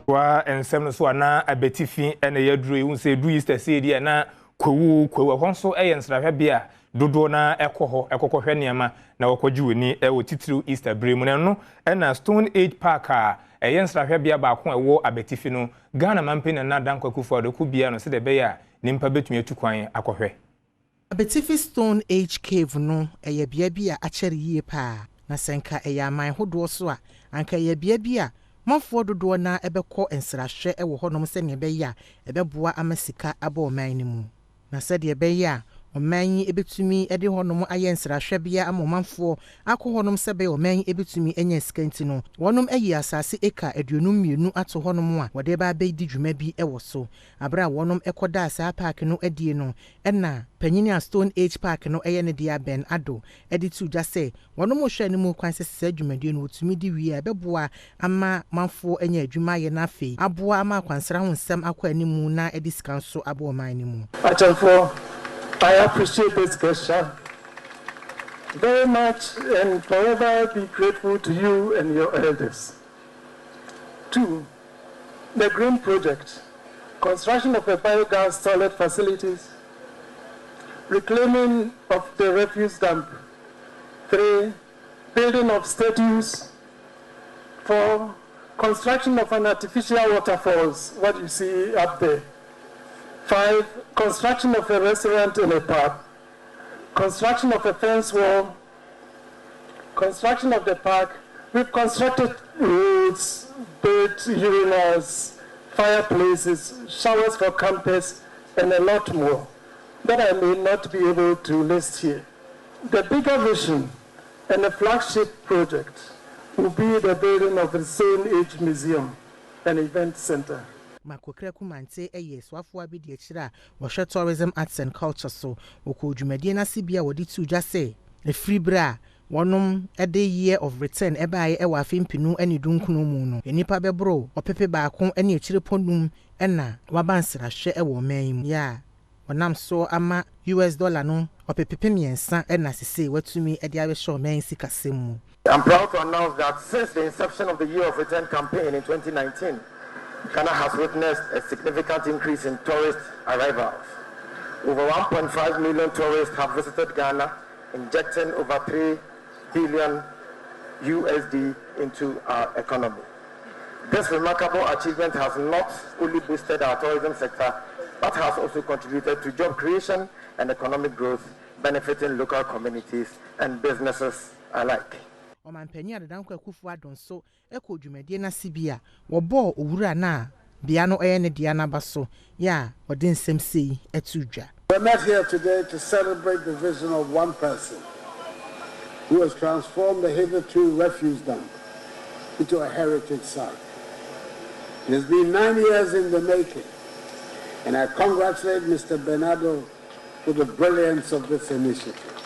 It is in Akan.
Wa ensem so ana Abetifi ene yaduru ehun se du Easter se dia na kwu honso ensrahwe bia dodo na ekokohwe niema na wokoji woni wo titiru Easter bremu no na Stone Age Park a ensrahwe bia ba ko ewo Abetifi no Ghana mampeni na dan Akuffo-Addo ku bia no se de be ya nimpa betumi atukwan akohwe Abetifi Stone Age Cave no bia bia achere yie pa na senka aman hodo so a anka bia bia manfo dodo na ebekọ ensrahwe wo honom se ne be ya ebeboa amasika aba oman ni mu na se de be ya oman ebetumi ede honom aye ensrahwe bia amomanfo akọ honom se be oman ebetumi enya skanti no wonom ayi asase eka aduonum mienu ato honom a wode ba be di dwuma bi wo so abra wonom ekoda asa park no adie no na panyini Stone Age Park no ne dia Ben Adom edi tu ja se wonom hwe ne mu kwan se adwumadie no otumi di wi a beboa ama manfo enya adwuma ye na afei aboa ama kwansra ho nsem akwa animu na edi skan so abo oman ni mu. I appreciate this gesture very much and forever be grateful to you and your elders. 2. The Green Project, construction of a biogas toilet facilities, reclaiming of the refuse dump. 3. Building of statues. 4. Construction of an artificial waterfalls, what you see up there. 5. Construction of a restaurant in a park. Construction of a fence wall. Construction of the park. We've constructed roads, built urinals, fireplaces, showers for campers, and a lot more that I may not be able to list here. The bigger vision and the flagship project will be the building of the Stone Age Museum and Event Center. Makokre kumante swafo abidi akira wo tourism arts and culture so woko dwumadie na sibia wodi tu dwa se e free bra wonom ede year of return ebaaye e wa afempinu ani dunkunu mu no enipa bebro opepe baako ani akire ponum na wabansra hwe e wo man mu ya wonam so ama $1 no opepe miensa na sese watumi ede awe show man sikasem mu. I'm proud to announce that since the inception of the Year of Return campaign in 2019, Ghana has witnessed a significant increase in tourist arrivals. Over 1.5 million tourists have visited Ghana, injecting over $3 billion USD into our economy. This remarkable achievement has not only boosted our tourism sector, but has also contributed to job creation and economic growth, benefiting local communities and businesses alike. Omanpanyi adanko Akuffo-Addo so eko dwumadie na sibia wo bo owura na bia no ne dia na baso ya wode nsem sei etudwa. We're met here today to celebrate the vision of one person who has transformed the hitherto refuse dump into a heritage site. It has been 9 years in the making, and I congratulate Mr. Bernardo for the brilliance of this initiative.